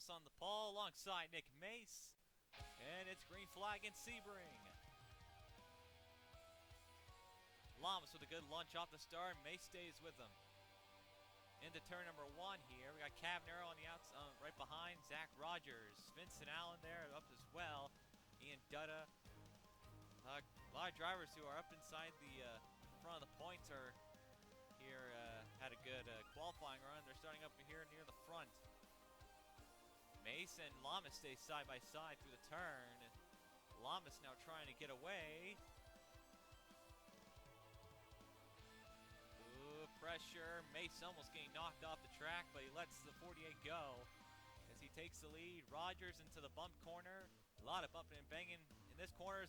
On the pole alongside Nick Mace, and it's green flag in Sebring. Lamas with a good lunge off the start. Mace stays with him. Into turn number one here, we got Cavanero on the outside, right behind Zach Rogers. Vincent Allen there up as well. Ian Dutta. A lot of drivers who are up inside the front of the points are here. Had a good qualifying run. They're starting up here near the front. Mace and Lamas stay side by side through the turn. Lamas now trying to get away. Ooh, pressure. Mace almost getting knocked off the track, but he lets the 48 go as he takes the lead. Rogers into the bump corner. A lot of bumping and banging in this corner.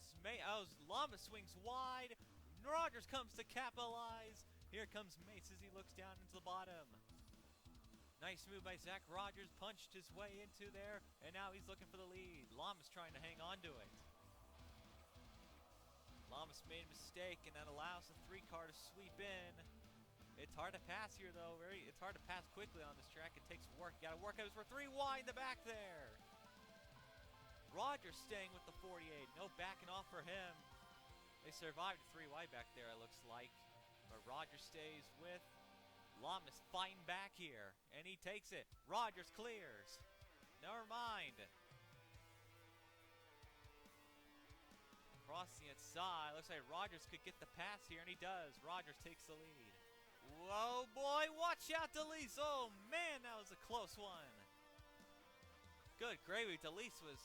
Lamas swings wide. Rogers comes to capitalize. Here comes Mace as he looks down into the bottom. Nice move by Zach Rogers, punched his way into there, and now he's looking for the lead. Lamas trying to hang on to it. Lamas made a mistake, and that allows the 3-car to sweep in. It's hard to pass here, though. It's hard to pass quickly on this track. It takes work. You got to work out for 3 wide in the back there. Rogers staying with the 48. No backing off for him. They survived 3 wide back there, it looks like. But Rogers stays with Lamas fighting back here, and he takes it. Rogers clears. Never mind. Across the inside, looks like Rogers could get the pass here, and he does. Rogers takes the lead. Whoa, boy, watch out, DeLise. Oh, man, that was a close one. Good gravy. DeLise was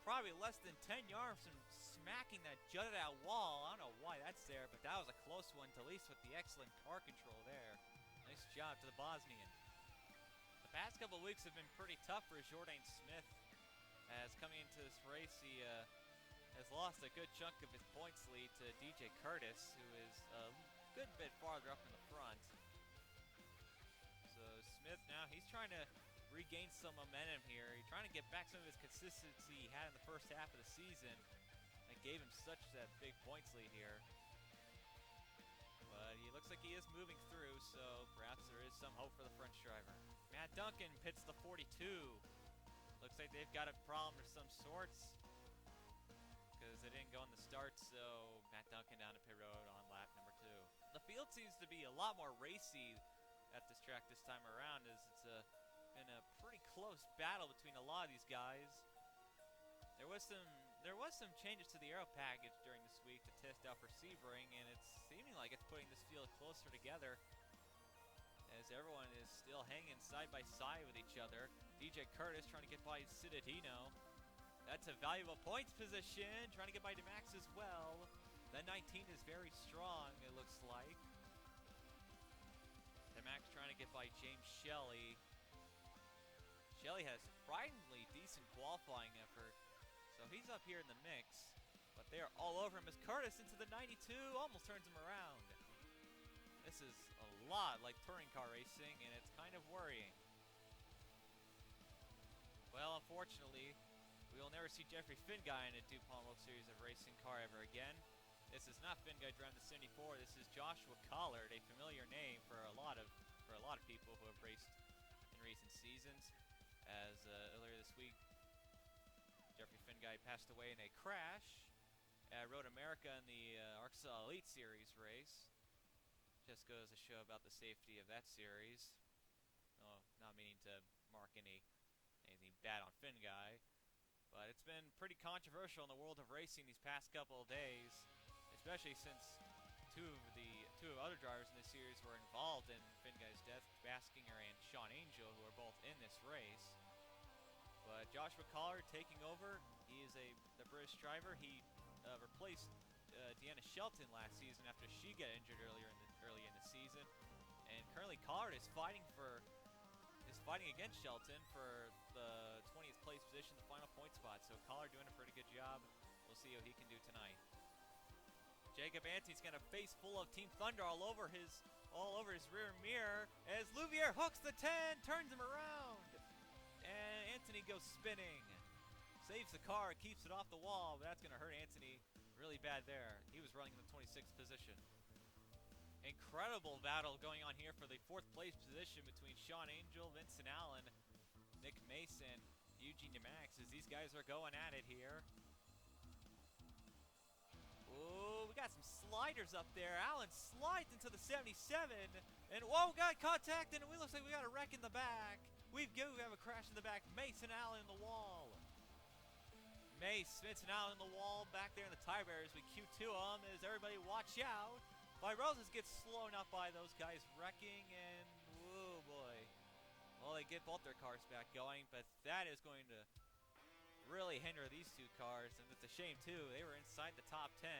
probably less than 10 yards from smacking that jutted out wall. I don't know why that's there, but that was a close one. DeLise with the excellent car control there. Nice job to the Bosnian. The past couple of weeks have been pretty tough for Jourdain Smith, as coming into this race he has lost a good chunk of his points lead to DJ Curtis, who is a good bit farther up in the front. So Smith now, he's trying to regain some momentum here. He's trying to get back some of his consistency he had in the first half of the season that gave him such that big points lead here. But he looks like he is moving through, so perhaps there is some hope for the French driver. Matt Duncan pits the 42. Looks like they've got a problem of some sorts because they didn't go in the start, so Matt Duncan down to pit road on lap number 2. The field seems to be a lot more racy at this track this time around, as it's been a pretty close battle between a lot of these guys. There was some changes to the aero package during this week to test out for Sebring, and it's seeming like it's putting this field closer together as everyone is still hanging side by side with each other. DJ Curtis trying to get by Citadino. That's a valuable points position, trying to get by DeMax as well. That 19 is very strong, it looks like. DeMax trying to get by James Shelley. Shelley has surprisingly decent qualifying effort, so he's up here in the mix. But they are all over him as Curtis into the 92 almost turns him around. This is a lot like touring car racing, and it's kind of worrying. Well, unfortunately, we will never see Jeffrey Finguy in a DuPont World Series of Racing car ever again. This is not Finguy driving the 74. This is Joshua Collard, a familiar name for a lot of people who have raced in recent seasons. As earlier this week, Jeffrey Finguy passed away in a crash at Road America in the Arkansas Elite Series race. Just goes to show about the safety of that series. Oh, not meaning to mark anything bad on Finguy, but it's been pretty controversial in the world of racing these past couple of days, especially since two other drivers in this series were involved in Finguy's death, Baskinger and Sean Angel, who are both in this race. But Joshua Collard taking over. He is the British driver. He replaced Deanna Shelton last season after she got injured early in the season, and currently Collard is fighting against Shelton for the 20th place position, the final point spot. So Collard doing a pretty good job. We'll see what he can do tonight. Jacob Anthony's got a face full of Team Thunder all over his rear mirror as Louvier hooks the 10, turns him around, and Anthony goes spinning. Saves the car, keeps it off the wall, but that's going to hurt Anthony really bad there. He was running in the 26th position. Incredible battle going on here for the 4th place position between Sean Angel, Vincent Allen, Nick Mason, Eugene DeMax, as these guys are going at it here. Ooh, we got some sliders up there. Allen slides into the 77, and whoa, got contact, and it looks like we got a wreck in the back. We have a crash in the back. Mason Allen in the wall. Mace, Vincent Allen in the wall, back there in the tire barriers. We Q2 them as everybody watch out. Roses gets slown up by those guys wrecking, and oh boy. Well, they get both their cars back going, but that is going to really hinder these two cars, and it's a shame too. They were inside the top 10.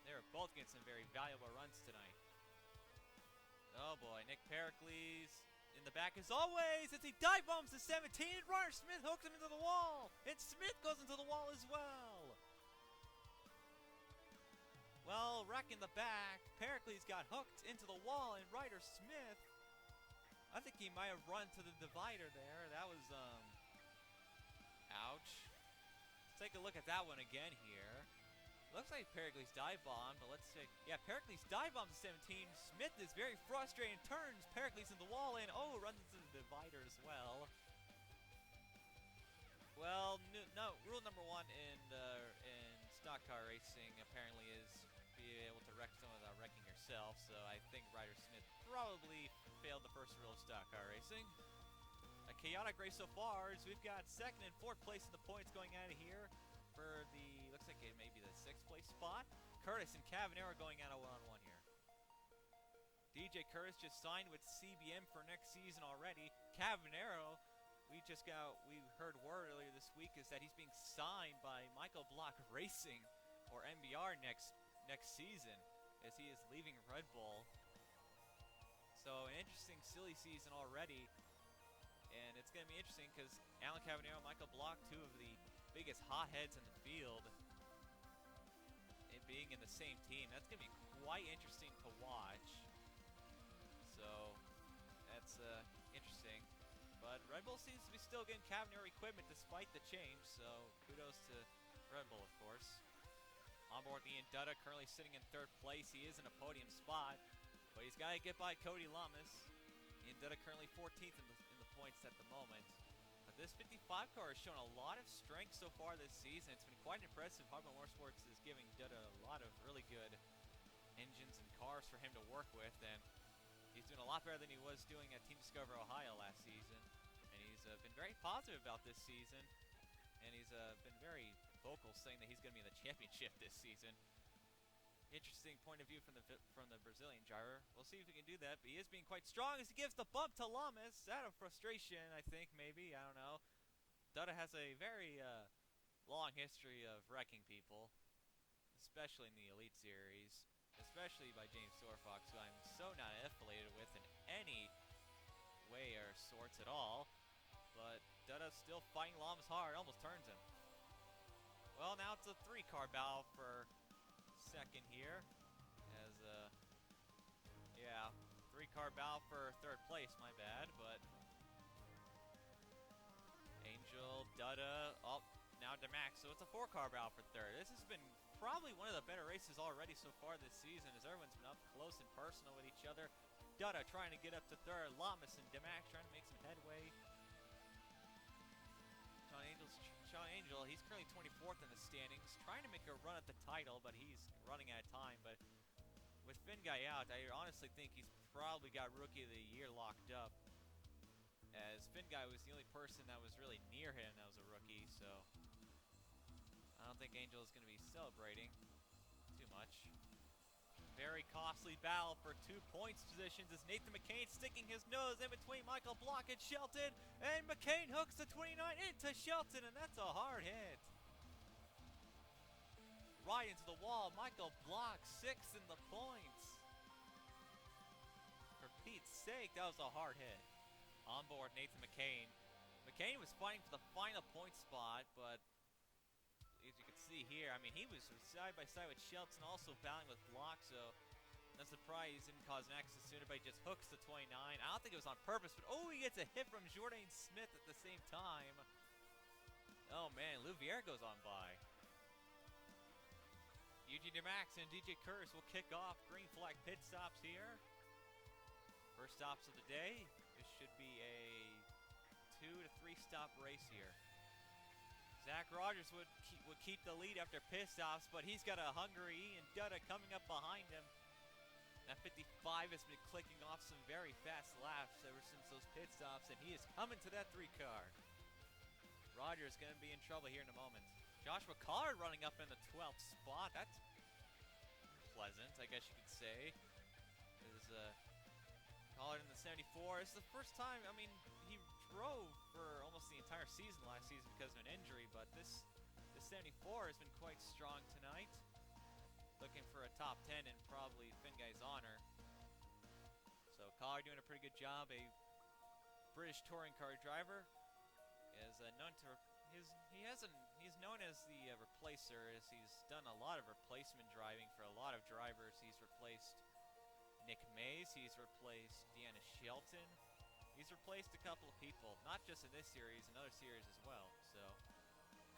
They were both getting some very valuable runs tonight. Oh boy, Nick Pericles in the back as always as he dive bombs the 17, and Ryder Smith hooks him into the wall, and Smith goes into the wall as well. Well, wreck in the back. Pericles got hooked into the wall, and Ryder Smith, I think he might have run to the divider there. That was, ouch. Let's take a look at that one again here. Looks like Pericles dive bombed, but let's see. Yeah, Pericles dive bombs the 17. Smith is very frustrated, turns Pericles in the wall, and oh, runs into the divider as well. Well, no, rule number 1 in stock car racing apparently is be able to wreck someone without wrecking yourself, so I think Ryder Smith probably failed the first rule of stock car racing. A chaotic race so far as we've got 2nd and 4th place in the points going out of here for the, looks like it may be the 6th place spot. Curtis and Cavanero going at a one-on-one here. DJ Curtis just signed with CBM for next season already. Cavanero, we heard word earlier this week is that he's being signed by Michael Block Racing, or MBR, next season, as he is leaving Red Bull. So an interesting silly season already, and it's going to be interesting because Alan Cavanero, Michael Block, two of the biggest hotheads in the field, it being in the same team, that's going to be quite interesting to watch. So that's interesting. But Red Bull seems to be still getting Cavanero equipment despite the change, so kudos to Red Bull, of course. On board Ian Dutta, currently sitting in 3rd place. He is in a podium spot, but he's got to get by Cody Lamas. Ian Dutta currently 14th in the points at the moment. But this 55 car has shown a lot of strength so far this season. It's been quite impressive. Hardman Motorsports is giving Dutta a lot of really good engines and cars for him to work with, and he's doing a lot better than he was doing at Team Discover Ohio last season. And he's been very positive about this season, and he's been very vocal saying that he's going to be in the championship this season. Interesting point of view from the Brazilian driver. We'll see if he can do that, but he is being quite strong as he gives the bump to Lamas out of frustration, I think, maybe. I don't know. Dutta has a very long history of wrecking people, especially in the Elite Series, especially by James Sorfox, who I'm so not affiliated with in any way or sorts at all. But Dutta's still fighting Lamas hard, almost turns him. Well, now it's a 3-car battle for 2nd here. As, yeah, 3-car battle for 3rd place, my bad, but Angel, Dutta, oh, now DeMax, so it's a 4-car battle for 3rd. This has been probably one of the better races already so far this season, as everyone's been up close and personal with each other. Dutta trying to get up to 3rd, Lamas and DeMax trying to make some headway. Sean Angel, he's currently 24th in the standings, trying to make a run at the title, but he's running out of time. But with Finn Guy out, I honestly think he's probably got Rookie of the Year locked up, as Finn Guy was the only person that was really near him that was a rookie, so I don't think Angel is going to be celebrating too much. Very costly battle for 2 points positions as Nathan McCain sticking his nose in between Michael Block and Shelton, and McCain hooks the 29 into Shelton, and that's a hard hit. Right into the wall, Michael Block 6th in the points. For Pete's sake, that was a hard hit. On board Nathan McCain. McCain was fighting for the final point spot, but as you can see, see here, I mean, he was side by side with Shelton, also battling with block, so no surprise he didn't cause an accident sooner, but he just hooks the 29. I don't think it was on purpose, but oh, he gets a hit from Jourdain Smith at the same time. Oh man, Louvier goes on by. Eugene Max and DJ Curtis will kick off green flag pit stops here. First stops of the day. This should be a 2 to 3 stop race here. Zach Rogers would keep the lead after pit stops, but he's got a hungry Ian Dutta coming up behind him. That 55 has been clicking off some very fast laps ever since those pit stops, and he is coming to that 3 car. Rogers going to be in trouble here in a moment. Joshua Collard running up in the 12th spot. That's pleasant, I guess you could say. Is Collard in the 74. It's the first time, I mean, he drove for almost the entire season last season because of an injury, but this 74 has been quite strong tonight. Looking for a top 10 in probably Finguy's honor. So Collard doing a pretty good job. A British touring car driver is known to he's known as the replacer, as he's done a lot of replacement driving for a lot of drivers. He's replaced Nick Mays, he's replaced Deanna Shelton, he's replaced a couple of people, not just in this series, in other series as well. So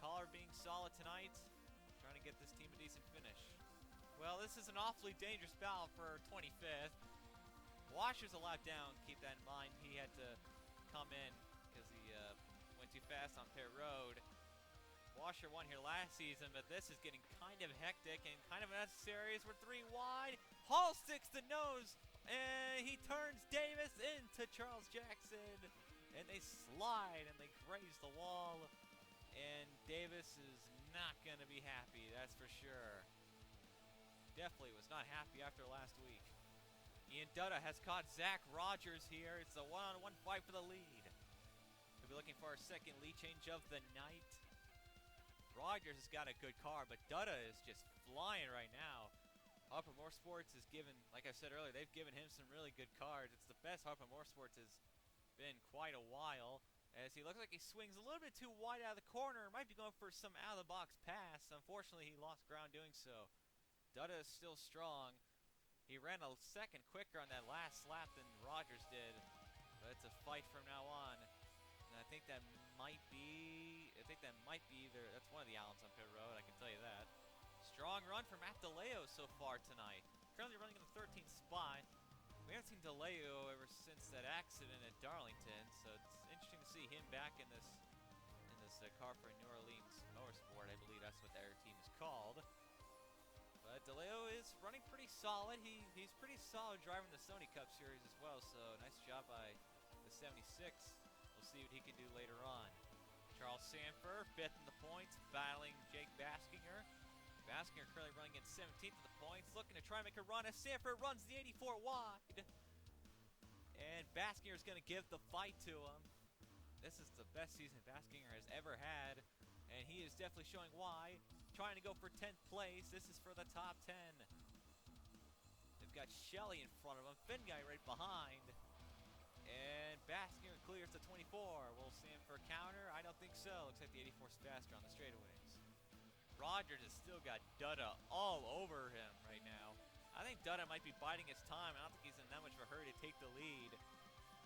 Collard being solid tonight, trying to get this team a decent finish. Well, this is an awfully dangerous battle for 25th. Washer's a lap down, keep that in mind. He had to come in because he went too fast on pit road. Washer won here last season, but this is getting kind of hectic and kind of unnecessary as we're 3 wide. Hall sticks the nose, and he turns Davis into Charles Jackson. And they slide, and they graze the wall. And Davis is not going to be happy, that's for sure. Definitely was not happy after last week. Ian Dutta has caught Zach Rogers here. It's a one-on-one fight for the lead. We'll be looking for our second lead change of the night. Rogers has got a good car, but Dutta is just flying right now. Harper Motorsports has given, like I said earlier, they've given him some really good cars. It's the best Harper Motorsports has been quite a while, as he looks like he swings a little bit too wide out of the corner. Might be going for some out-of-the-box pass. Unfortunately, he lost ground doing so. Dutta is still strong. He ran a second quicker on that last lap than Rogers did, but it's a fight from now on. And I think that might be either, that's one of the Allens on pit road, I can tell you that. Strong run from Matt DeLeo so far tonight. Currently running in the 13th spot. We haven't seen DeLeo ever since that accident at Darlington, so it's interesting to see him back in this car for New Orleans Motorsport. I believe that's what their team is called. But DeLeo is running pretty solid. He's pretty solid driving the Sony Cup Series as well, so nice job by the 76. We'll see what he can do later on. Charles Sanford, 5th in the points, battling Jake Baskinger. Baskinger currently running in 17th in the points, looking to try and make a run as Sanford runs the 84 wide. And Baskinger is going to give the fight to him. This is the best season Baskinger has ever had, and he is definitely showing why. Trying to go for 10th place. This is for the top 10. They've got Shelley in front of him, Finguy right behind. And Baskinger clears the 24. Will Sanford counter? I don't think so. Looks like the 84's faster on the straightaways. Rogers has still got Dutta all over him right now. I think Dutta might be biding his time. I don't think he's in that much of a hurry to take the lead.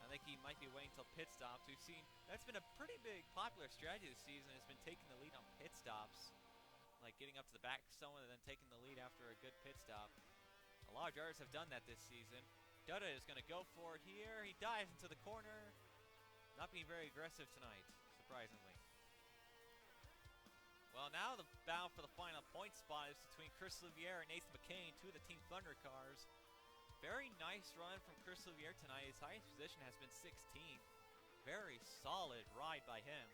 I think he might be waiting until pit stops. We've seen that's been a pretty big popular strategy this season, has been taking the lead on pit stops. Like getting up to the back of someone and then taking the lead after a good pit stop. A lot of drivers have done that this season. Dutta is going to go for it here. He dives into the corner. Not being very aggressive tonight, surprisingly. Well, now the battle for the final point spot is between Chris Louvier and Nathan McCain, 2 of the Team Thunder cars. Very nice run from Chris Louvier tonight. His highest position has been 16th. Very solid ride by him.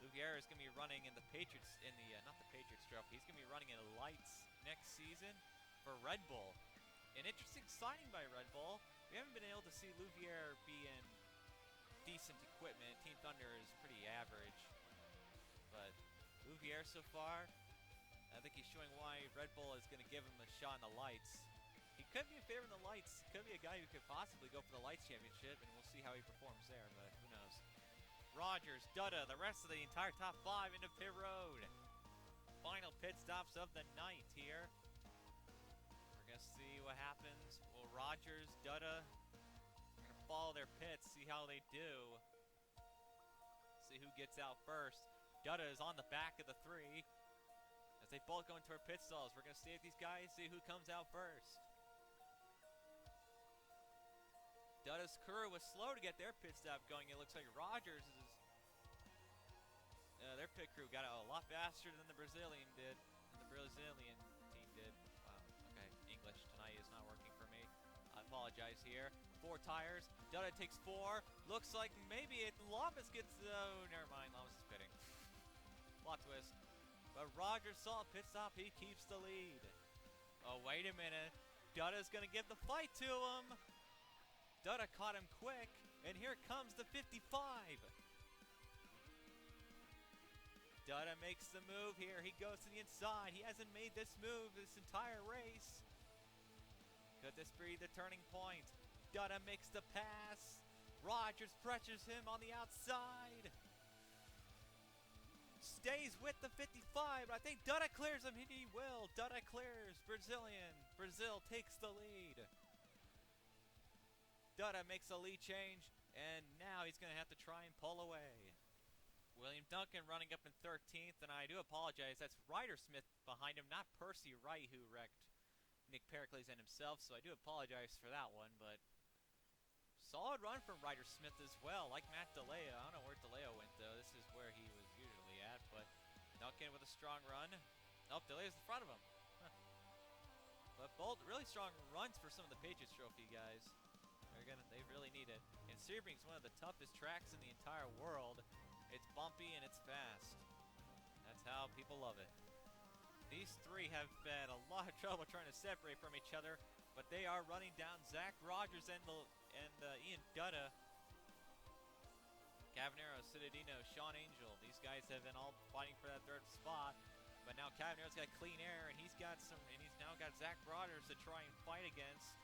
Louvier is going to be running in the Patriots, not the Patriots trophy. He's going to be running in lights next season for Red Bull. An interesting signing by Red Bull. We haven't been able to see Louvier be in decent equipment. Team Thunder is pretty average. But Louvier so far, I think he's showing why Red Bull is going to give him a shot in the lights. He could be in favor of the lights. Could be a guy who could possibly go for the lights championship, and we'll see how he performs there, but who knows. Rogers, Dutta, the rest of the entire top 5 into pit road. Final pit pit stops of the night here. We're going to see what happens. Will Rogers, Dutta, we're going to follow their pits, see how they do. See who gets out first. Dutta is on the back of the 3. As they both go into our pit stalls, we're going to stay with these guys, see who comes out first. Dutta's crew was slow to get their pit stop going. It looks like Rogers is... their pit crew got out a lot faster than the Brazilian did. Team did. Wow, okay. English tonight is not working for me. I apologize here. 4 tires. Dutta takes 4. Looks like maybe Lamas gets... Oh, never mind. Lamas is pitting. Plot twist. But Rogers saw a pit stop. He keeps the lead. Oh, wait a minute. Dutta's going to give the fight to him. Dutta caught him quick, and here comes the 55. Dutta makes the move here. He goes to the inside. He hasn't made this move this entire race. Could this be the turning point? Dutta makes the pass. Rogers pressures him on the outside. Stays with the 55, but I think Dutta clears him. He will. Dutta clears. Brazil takes the lead. Dutta makes a lead change, and now he's going to have to try and pull away. William Duncan running up in 13th, and I do apologize. That's Ryder Smith behind him, not Percy Wright, who wrecked Nick Pericles and himself, so I do apologize for that one, but solid run from Ryder Smith as well, like Matt DeLeo. I don't know where DeLeo went, though. This is where he was usually at, but Duncan with a strong run. Oh, DeLeo's in front of him. Huh. But both really strong runs for some of the Patriots Trophy guys. They really need it. And Sebring's one of the toughest tracks in the entire world. It's bumpy and it's fast. That's how people love it. These 3 have had a lot of trouble trying to separate from each other, but they are running down Zach Rogers and Ian Dutta. Cavanero, Cittadino, Sean Angel. These guys have been all fighting for that 3rd spot. But now Cavanero's got clean air, and he's now got Zach Rogers to try and fight against.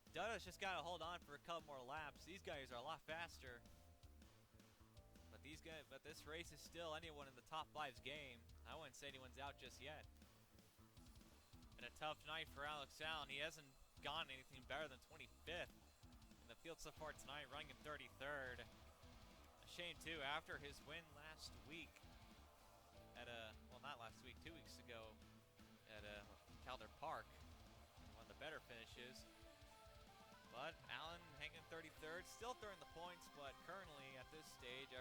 Dutta's just got to hold on for a couple more laps. These guys are a lot faster. But this race is still anyone in the top 5's game. I wouldn't say anyone's out just yet. Been a tough night for Alex Allen. He hasn't gone anything better than 25th in the field so far tonight, running in 33rd. A shame, too, after his win last week at not last week, 2 weeks ago at Calder Park. One of the better finishes. But Allen hanging 33rd, still third in the points, but currently at this stage,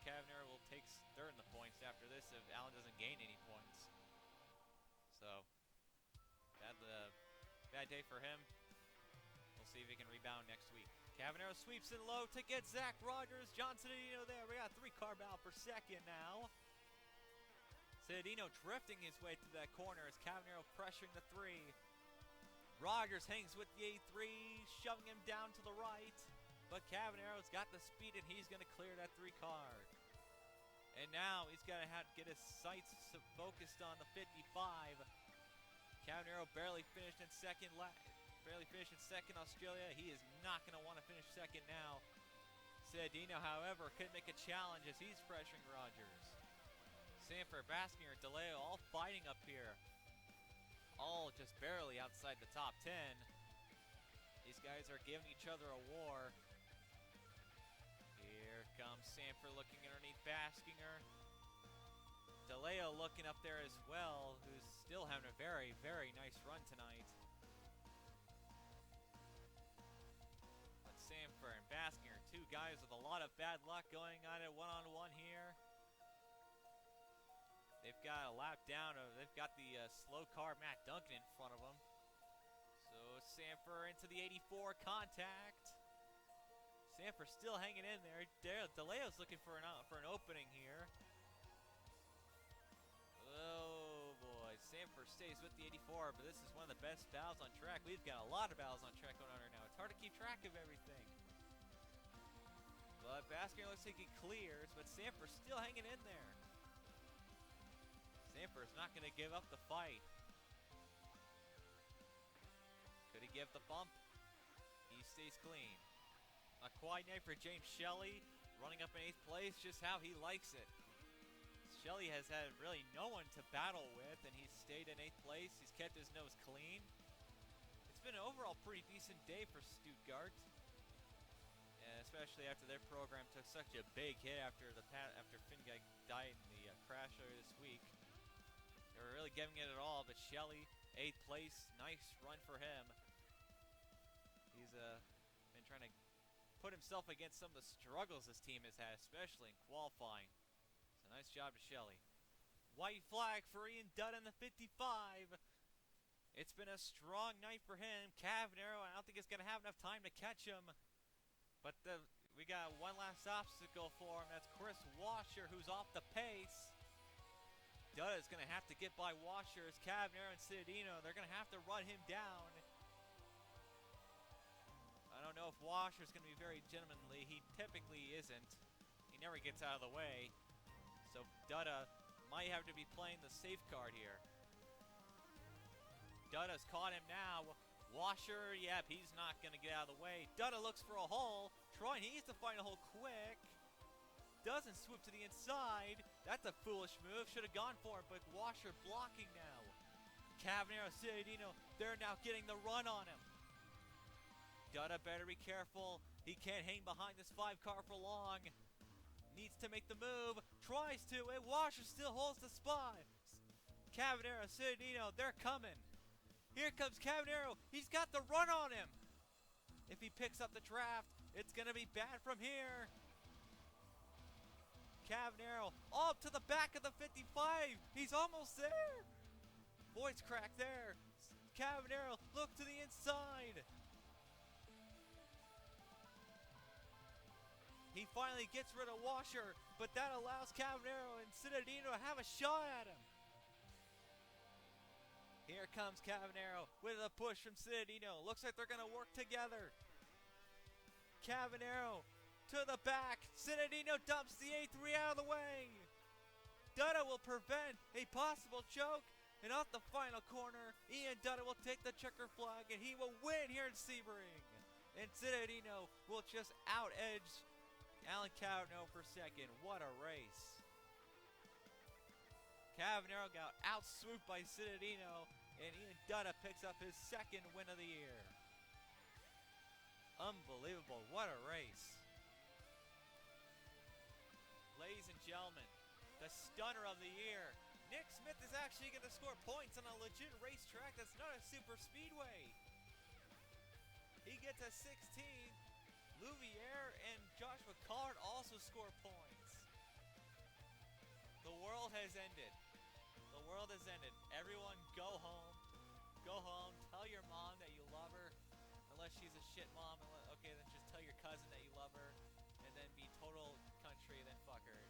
Cavanero will take 3rd in the points after this if Allen doesn't gain any points. So, bad day for him. We'll see if he can rebound next week. Cavanero sweeps it low to get Zach Rogers. John Cittadino there. We got 3-car battle for 2nd now. Cittadino drifting his way through that corner as Cavanero pressuring the 3. Rogers hangs with the A3, shoving him down to the right. But Cavanero's got the speed, and he's going to clear that 3-car. And now he's got to get his sights focused on the 55. Cavanero barely finished in 2nd. Australia. He is not going to want to finish 2nd now. Cittadino, however, could make a challenge as he's pressuring Rogers. Sanford, Baskinger, DeLeo all fighting up here. All just barely outside the top 10. These guys are giving each other a war. Here comes Sanford looking underneath Baskinger. DeLeo looking up there as well, who's still having a very, very nice run tonight. But Sanford and Baskinger, 2 guys with a lot of bad luck going on at one-on-one here. They've got a lap down. They've got the slow car Matt Duncan in front of them. So Sanford into the 84 contact. Sanford still hanging in there. DeLeo's looking for an opening here. Oh boy, Sanford stays with the 84, but this is one of the best battles on track. We've got a lot of battles on track going on right now. It's hard to keep track of everything. But Baskinger looks like he clears, but Sanford's still hanging in there. Sanford's not going to give up the fight. Could he give the bump? He stays clean. A quiet night for James Shelley, running up in 8th place, just how he likes it. Shelley has had really no one to battle with, and he's stayed in 8th place. He's kept his nose clean. It's been an overall pretty decent day for Stuttgart, and especially after their program took such a big hit after Finguy died in the crash earlier this week. They were really giving it all, but Shelley, 8th place, nice run for him. He's been trying to put himself against some of the struggles this team has had, especially in qualifying. So nice job to Shelley. White flag for Ian Dutt in the 55. It's been a strong night for him. Cavanero, I don't think he's going to have enough time to catch him. But we got one last obstacle for him. That's Chris Washer, who's off the pace. Dutt is going to have to get by Washer. As Cavanero and Cittadino, they're going to have to run him down. I don't know if Washer's going to be very gentlemanly. He typically isn't. He never gets out of the way. So Dutta might have to be playing the safe card here. Dutta's caught him now. Washer, yep, he's not going to get out of the way. Dutta looks for a hole. Troy needs to find a hole quick. Doesn't swoop to the inside. That's a foolish move. Should have gone for it, but Washer blocking now. Cavanero, Cittadino, they're now getting the run on him. Dutta better be careful. He can't hang behind this 5 car for long. Needs to make the move. Tries to. And Washer still holds the spot. Cavanero, Cittadino, they're coming. Here comes Cavanero. He's got the run on him. If he picks up the draft, it's going to be bad from here. Cavanero up to the back of the 55. He's almost there. Voice crack there. Cavanero, look to the inside. He finally gets rid of Washer, but that allows Cavanero and Cittadino to have a shot at him. Here comes Cavanero with a push from Cittadino. Looks like they're going to work together. Cavanero to the back. Cittadino dumps the A3 out of the way. Dutta will prevent a possible choke. And off the final corner, Ian Dutta will take the checker flag, and he will win here in Sebring. And Cittadino will just out-edge Alan Cavanero for second. What a race. Cavanero got out-swooped by Cittadino, and Ian Dutta picks up his second win of the year. Unbelievable. What a race. Ladies and gentlemen, the stunner of the year. Nick Smith is actually going to score points on a legit racetrack that's not a super speedway. He gets a 16. Louviere and Joshua Collard also score points. The world has ended. The world has ended. Everyone go home. Go home. Tell your mom that you love her. Unless she's a shit mom. Okay, then just tell your cousin that you love her. And then be total country, then fuck her.